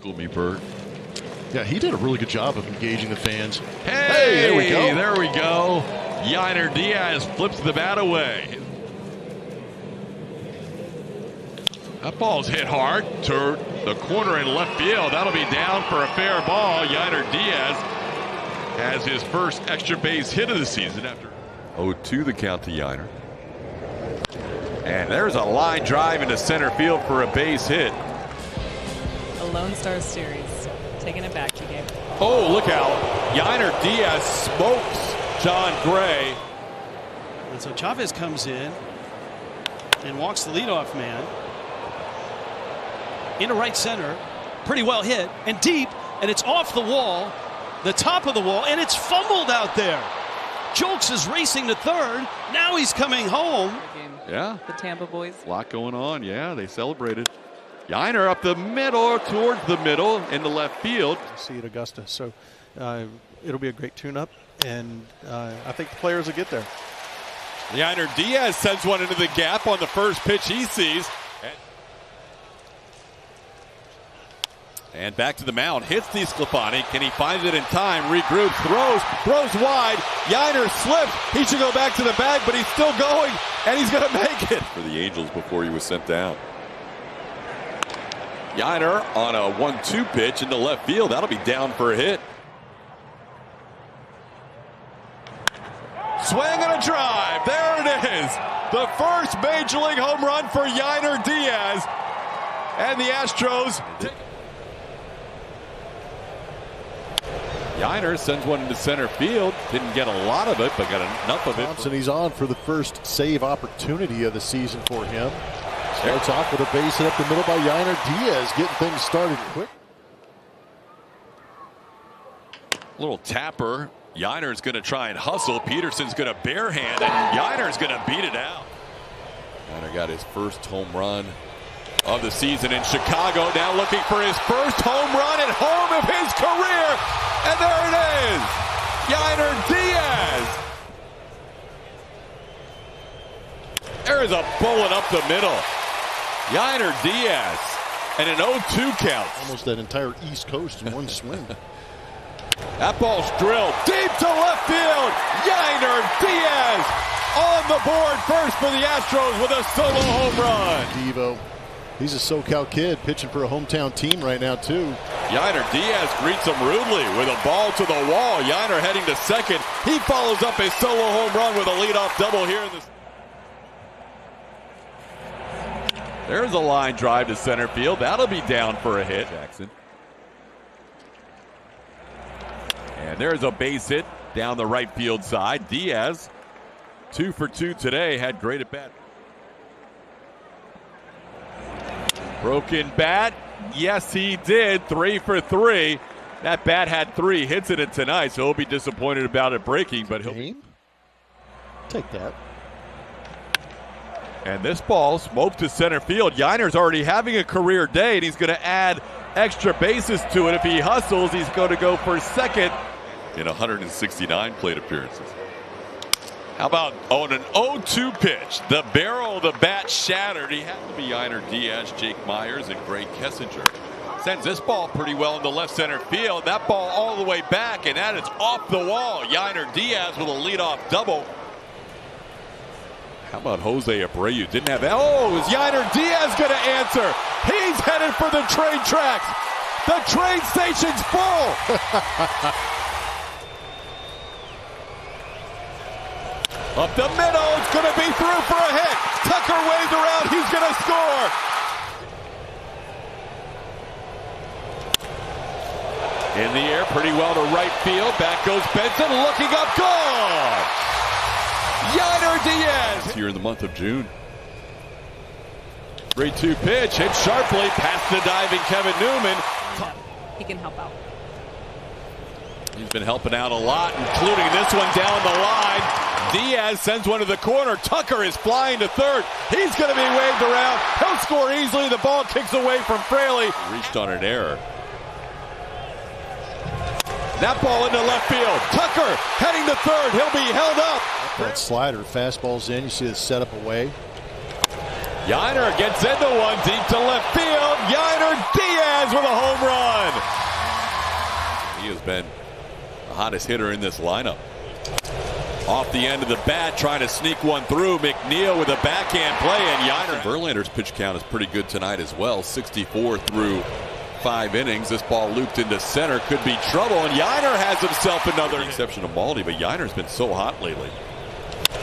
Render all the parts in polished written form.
School me, Bert. Yeah, he did a really good job of engaging the fans. Hey, there we go. There we go. Yainer Diaz flips the bat away. That ball's hit hard to the corner in left field. That'll be down for a fair ball. Yainer Diaz has his first extra base hit of the season after 0-2 the count to Yainer. And there's a line drive into center field for a base hit. A Lone Star Series. Taking it back to game. Oh, look out. Yainer Diaz smokes John Gray. And so Chavez comes in and walks the leadoff man into right center. Pretty well hit and deep, and it's off the wall, the top of the wall, and it's fumbled out there. Jolks is racing to third. Now he's coming home. Yeah. The Tampa boys. A lot going on. Yeah, they celebrated. Yainer up the middle, towards the middle, into left field. See at Augusta, so it'll be a great tune-up, and I think the players will get there. Yainer Diaz sends one into the gap on the first pitch he sees. And back to the mound, hits DeSclafani. Can he find it in time? Regroups, throws wide. Yainer slips. He should go back to the bag, but he's still going, and he's going to make it for the Angels before he was sent down. Yainer on a 1-2 pitch into left field. That'll be down for a hit. Swing and a drive. There it is. The first major league home run for Yainer Diaz. And the Astros. Yainer sends one into center field. Didn't get a lot of it, but got enough of it. Thompson, he's on for the first save opportunity of the season for him. Starts off with a base hit up the middle by Yainer Diaz, getting things started quick. Little tapper. Yainer's going to try and hustle. Peterson's going to barehand, and Yainer's going to beat it out. Yainer got his first home run of the season in Chicago. Now looking for his first home run at home of his career. And there it is. Yainer Diaz. There is a bullet up the middle. Yainer Diaz. And an 0-2 count. Almost that entire East Coast in one swing. That ball's drilled deep to left field. Yainer Diaz on the board first for the Astros with a solo home run. Devo. He's a SoCal kid pitching for a hometown team right now, too. Yainer Diaz greets him rudely with a ball to the wall. Yainer heading to second. He follows up his solo home run with a leadoff double here in this. There's a line drive to center field. That'll be down for a hit. Jackson. And there's a base hit down the right field side. Diaz, 2 for 2 today, had great at bat. Broken bat. Yes, he did. 3 for 3. That bat had 3 hits in it tonight, so he'll be disappointed about it breaking, but he'll take that. And this ball smoked to center field. Yainer's already having a career day, and he's going to add extra bases to it. If he hustles, he's going to go for second in 169 plate appearances. How about on an 0-2 pitch? The barrel of the bat shattered. He had to be Yainer Diaz, Jake Myers, and Greg Kessinger. Sends this ball pretty well into left center field. That ball all the way back, and that is off the wall. Yainer Diaz with a leadoff double. How about Jose Abreu? Didn't have that. Oh, is Yainer Diaz going to answer? He's headed for the train tracks. The train station's full. Up the middle, it's going to be through for a hit. Tucker waves around, he's going to score. In the air, pretty well to right field. Back goes Benson, looking up, gone. Yainer Diaz. Here in the month of June. 3-2 pitch, hit sharply, past the diving Kevin Newman. He can help out. He's been helping out a lot, including this one down the line. Diaz sends one to the corner. Tucker is flying to third. He's going to be waved around. He'll score easily. The ball kicks away from Fraley. Reached on an error. That ball into left field. Tucker heading to third. He'll be held up. That slider, fastball's in. You see the setup away. Yainer gets into one deep to left field. Yainer Diaz with a home run. He has been the hottest hitter in this lineup. Off the end of the bat, trying to sneak one through. McNeil with a backhand play, and Yainer. Verlander's pitch count is pretty good tonight as well. 64 through 5 innings. This ball looped into center, could be trouble, and Yainer has himself another. Exception to Maldi, but Yainer's been so hot lately.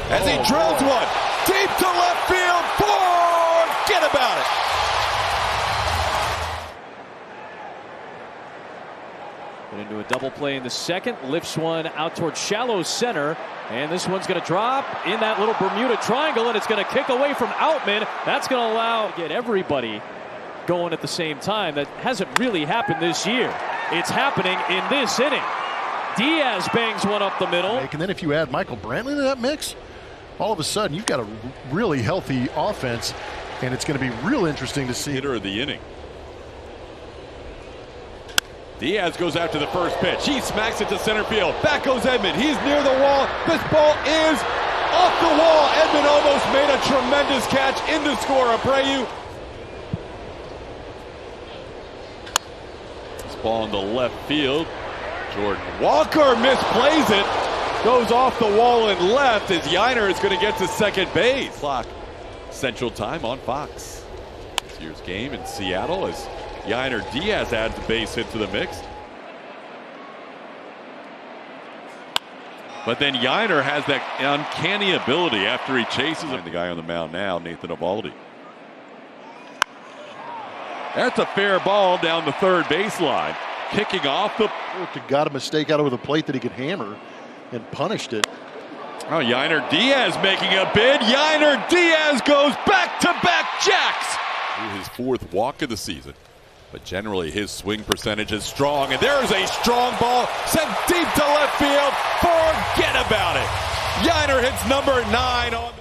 As he drills one deep to left field, forget about it. And into a double play in the second, lifts one out towards shallow center, and this one's going to drop in that little Bermuda triangle, and it's going to kick away from Outman. That's going to allow get everybody going at the same time. That hasn't really happened this year. It's happening in this inning. Diaz bangs one up the middle. And then if you add Michael Brantley to that mix, all of a sudden you've got a really healthy offense, and it's going to be real interesting to see. Hitter of the inning. Diaz goes after the first pitch. He smacks it to center field. Back goes Edman. He's near the wall. This ball is off the wall. Edman almost made a tremendous catch in to score. Abreu. This ball in the left field. Jordan Walker misplays it. Goes off the wall and left as Yainer is going to get to second base. Clock. Central Time on Fox. This year's game in Seattle as Yainer Diaz adds a base hit to the mix. But then Yainer has that uncanny ability after he chases him. The guy on the mound now, Nathan Eovaldi. That's a fair ball down the third baseline. Kicking off the... Got a mistake out over the plate that he could hammer and punished it. Oh, Yainer Diaz making a bid. Yainer Diaz goes back-to-back jacks. His fourth walk of the season. But generally his swing percentage is strong, and there's a strong ball sent deep to left field. Forget about it. Yainer hits number 9 on.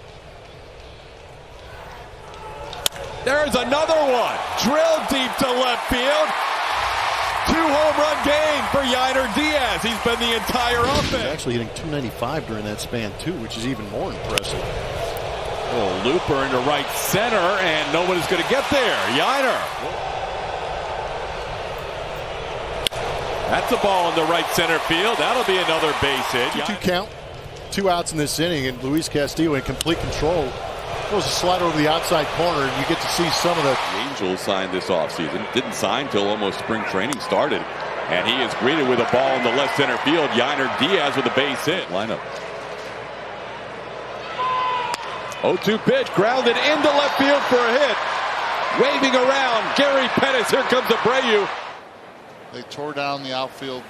There's another one. Drilled deep to left field. 2-home run game for Yainer Diaz. He's been the entire offense. He's actually hitting 295 during that span too, which is even more impressive. Oh, looper into right center, and no one is going to get there. Yainer. That's a ball in the right center field. That'll be another base hit. 2 count, 2 outs in this inning, and Luis Castillo in complete control. Throws a slider over the outside corner, and you get to see some of the... The Angels signed this offseason. Didn't sign till almost spring training started. And he is greeted with a ball in the left center field. Yainer Diaz with a base hit. Lineup. 0-2 pitch, grounded into left field for a hit. Waving around, Gary Pettis. Here comes Abreu. They tore down the outfield.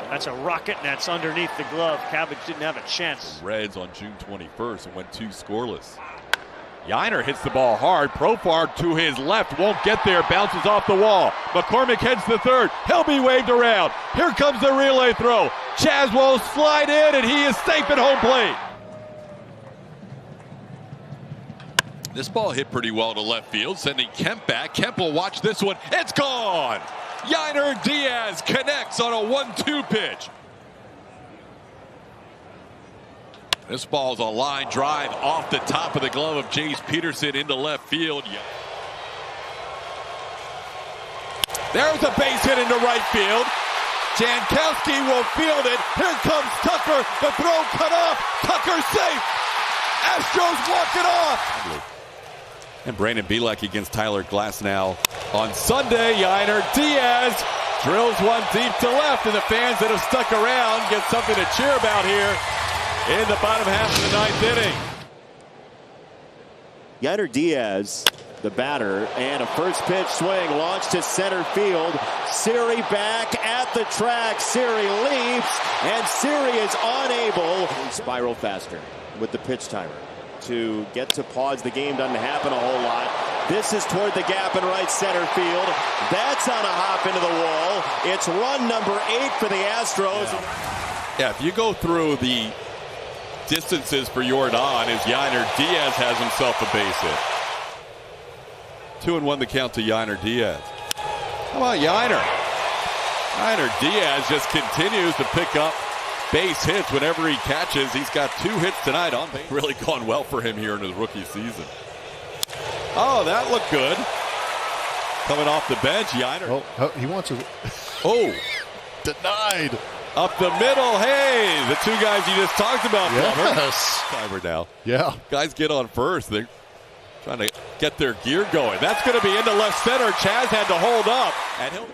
That's a rocket, and that's underneath the glove. Cabbage didn't have a chance. Reds on June 21st and went 2 scoreless. Yainer hits the ball hard. Profar to his left, won't get there, bounces off the wall. McCormick heads to third. He'll be waved around. Here comes the relay throw. Chaz will slide in, and he is safe at home plate. This ball hit pretty well to left field, sending Kemp back. Kemp will watch this one. It's gone. Yainer Diaz connects on a 1-2 pitch. This ball's a line drive off the top of the glove of Jace Peterson into left field. There's a base hit into right field. Jankowski will field it. Here comes Tucker. The throw cut off. Tucker safe. Astros walk it off. And Brandon Bielak against Tyler Glasnow on Sunday. Yainer Diaz drills one deep to left, and the fans that have stuck around get something to cheer about here in the bottom half of the 9th inning. Yainer Diaz, the batter, and a first pitch swing launched to center field. Siri back at the track. Siri leaps, and Siri is unable to spiral faster with the pitch timer. To get to pause the game doesn't happen a whole lot. This is toward the gap in right center field. That's on a hop into the wall. It's run number 8 for the Astros. Yeah, if you go through the distances for Yordan, as Yainer Diaz has himself a base hit. 2-1 the count to Yainer Diaz. How about Yainer? Yainer Diaz just continues to pick up base hits whenever he catches. He's got 2 hits tonight on base. Really gone well for him here in his rookie season. Oh, that looked good. Coming off the bench, Yainer. Oh, he wants a Oh, Denied. up the middle. Hey, the two guys you just talked about. Yes. Timer now. Yeah. Guys get on first. They're trying to get their gear going. That's going to be into left center. Chaz had to hold up. And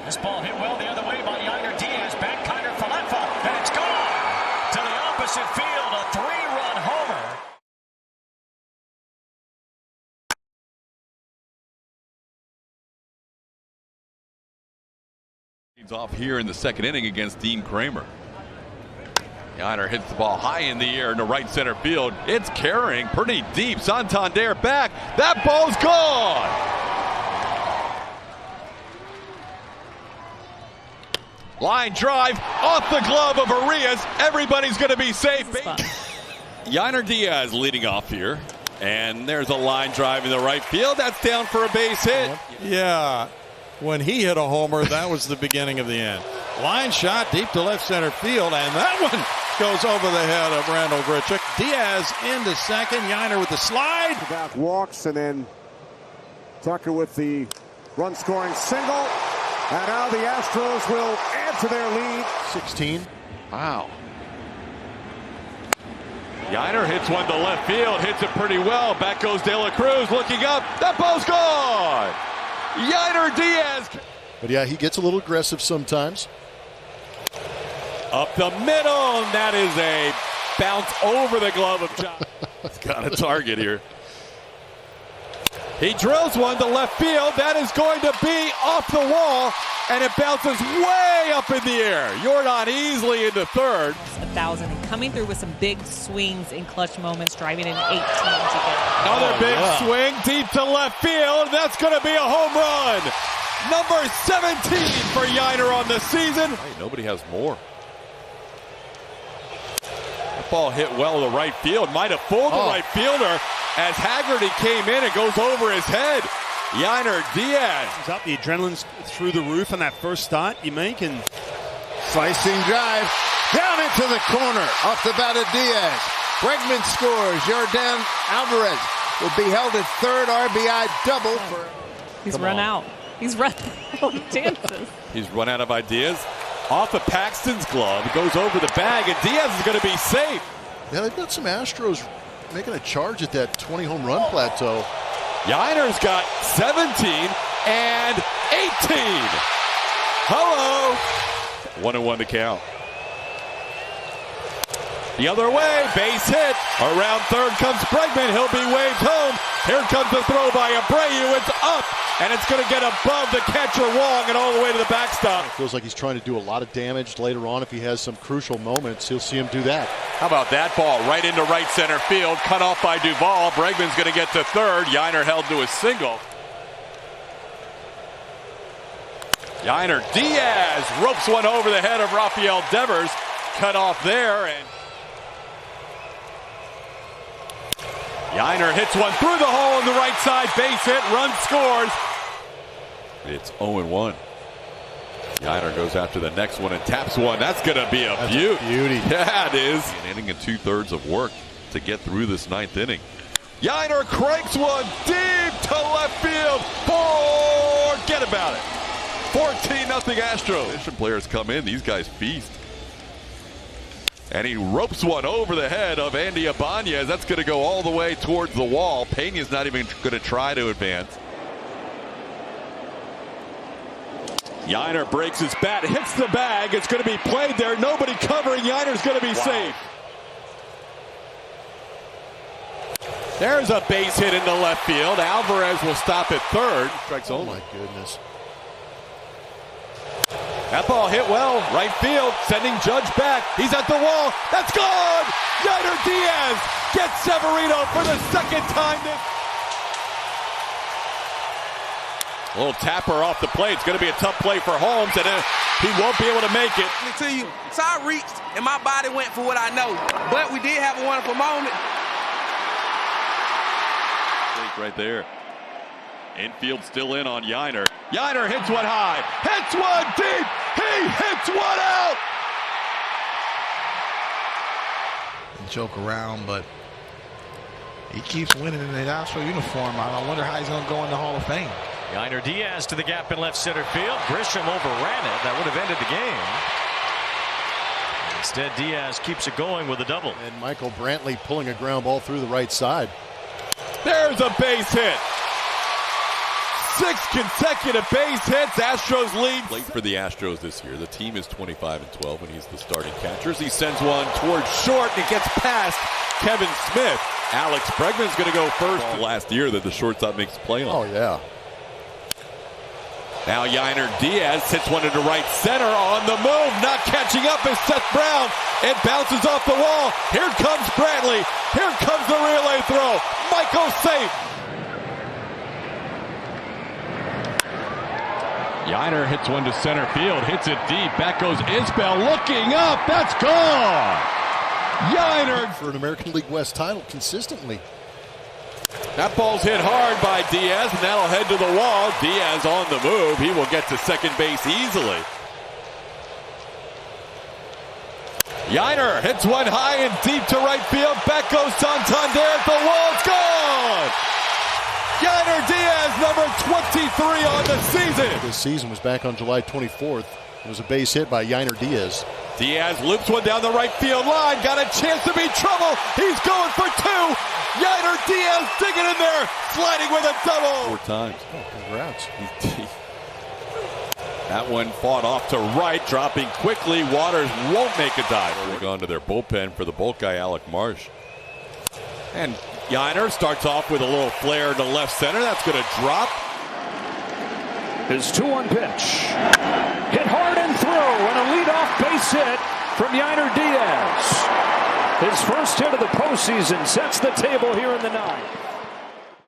this ball hit well the other way by Yainer Diaz. Back Kiner Falefa. And it's gone to the opposite field. A 3-run homer. He's off here in the second inning against Dean Kramer. Yainer hits the ball high in the air into right center field. It's carrying pretty deep. Santander back. That ball's gone. Line drive off the glove of Arias. Everybody's going to be safe. Yainer Diaz leading off here. And there's a line drive in the right field. That's down for a base hit. Yeah. When he hit a homer, that was the beginning of the end. Line shot deep to left center field, and that one goes over the head of Randall Grichuk. Diaz into second. Yainer with the slide. Back walks, and then Tucker with the run-scoring single. And now the Astros will add to their lead. 16. Wow. Yainer hits one to left field, hits it pretty well. Back goes De La Cruz looking up. That ball's gone. Yainer Diaz. But yeah, he gets a little aggressive sometimes. Up the middle, and that is a bounce over the glove of John. He's got a target here. He drills one to left field. That is going to be off the wall, and it bounces way up in the air. Jordan easily into third. 1,000 and coming through with some big swings in clutch moments, driving in 18 to get. Another big swing deep to left field. That's going to be a home run. Number 17 for Yainer on the season. Hey, nobody has more. That ball hit well to right field. Might have fooled the right fielder as Haggerty came in. It goes over his head. Yainer Diaz. He's up. The adrenaline's through the roof on that first start you make. And slicing drive down into the corner off the bat of Diaz. Bregman scores. Jordan Alvarez will be held at third. RBI double for. He's run out. He's run out of chances. He's run out of ideas. Off of Paxton's glove. It goes over the bag, and Diaz is going to be safe. Yeah, they've got some Astros making a charge at that 20 home run plateau. Yainer's got 17 and 18. Hello. 1-1 to count. The other way, base hit. Around third comes Bregman. He'll be waved home. Here comes the throw by Abreu. It's up, and it's going to get above the catcher Wong and all the way to the backstop. It feels like he's trying to do a lot of damage later on. If he has some crucial moments, you'll see him do that. How about that ball right into right center field, cut off by Duvall. Bregman's going to get to third. Yainer held to a single. Yainer Diaz ropes one over the head of Rafael Devers. Cut off there, and Yainer hits one through the hole in the right side. Base hit, run scores. It's 0-1. Yainer goes after the next one and taps one. That's going to be a beauty. Yeah, it is. An inning and 2/3 of work to get through this ninth inning. Yainer cranks one deep to left field. Forget about it. 14-0 Astros. Mission players come in. These guys feast. And he ropes one over the head of Andy Ibanez. That's going to go all the way towards the wall. Pena's not even going to try to advance. Yainer breaks his bat, hits the bag. It's going to be played there. Nobody covering. Yainer's going to be safe. There's a base hit into left field. Alvarez will stop at third. Strikes only. Oh, my goodness. That ball hit well, right field, sending Judge back. He's at the wall. That's gone! Yainer Diaz gets Severino for the second time this. A little tapper off the plate. It's going to be a tough play for Holmes, and he won't be able to make it. To you, so I reached, and my body went for what I know. But we did have a wonderful moment. Right there. Infield still in on Yainer. Yainer hits one high, hits one deep, he hits one out! Joke around, but he keeps winning in the Astro uniform. I wonder how he's going to go in the Hall of Fame. Yainer Diaz to the gap in left center field. Grisham overran it. That would have ended the game. Instead, Diaz keeps it going with a double. And Michael Brantley pulling a ground ball through the right side. There's a base hit. 6 consecutive base hits. Astros lead. Late for the Astros this year. The team is 25-12 when he's the starting catcher. He sends one towards short and it gets past Kevin Smith. Alex Bregman's going to go first. Last year that the shortstop makes a play on. Oh, yeah. Now Yainer Diaz hits one into right center on the move. Not catching up is Seth Brown. It bounces off the wall. Here comes Brantley. Here comes the relay throw. Michael safe. Yainer hits one to center field. Hits it deep. Back goes Isbell. Looking up. That's gone. Yainer for an American League West title consistently. That ball's hit hard by Diaz, and that'll head to the wall. Diaz on the move. He will get to second base easily. Yainer hits one high and deep to right field. Back goes Santander at the wall. It's gone! Yainer Diaz, number 23 on the season. This season was back on July 24th. It was a base hit by Yainer Diaz. Diaz loops one down the right field line. Got a chance to be trouble. He's going for 2. Yainer Diaz digging in there. Sliding with a double. 4 times. Oh, congrats. That one fought off to right, dropping quickly. Waters won't make a dive. They're going to their bullpen for the bulk guy, Alec Marsh. And Yainer starts off with a little flare to left center. That's going to drop. His 2-1 pitch. Hit hard and through, and a leadoff base hit from Yainer Diaz. His first hit of the postseason sets the table here in the 9th.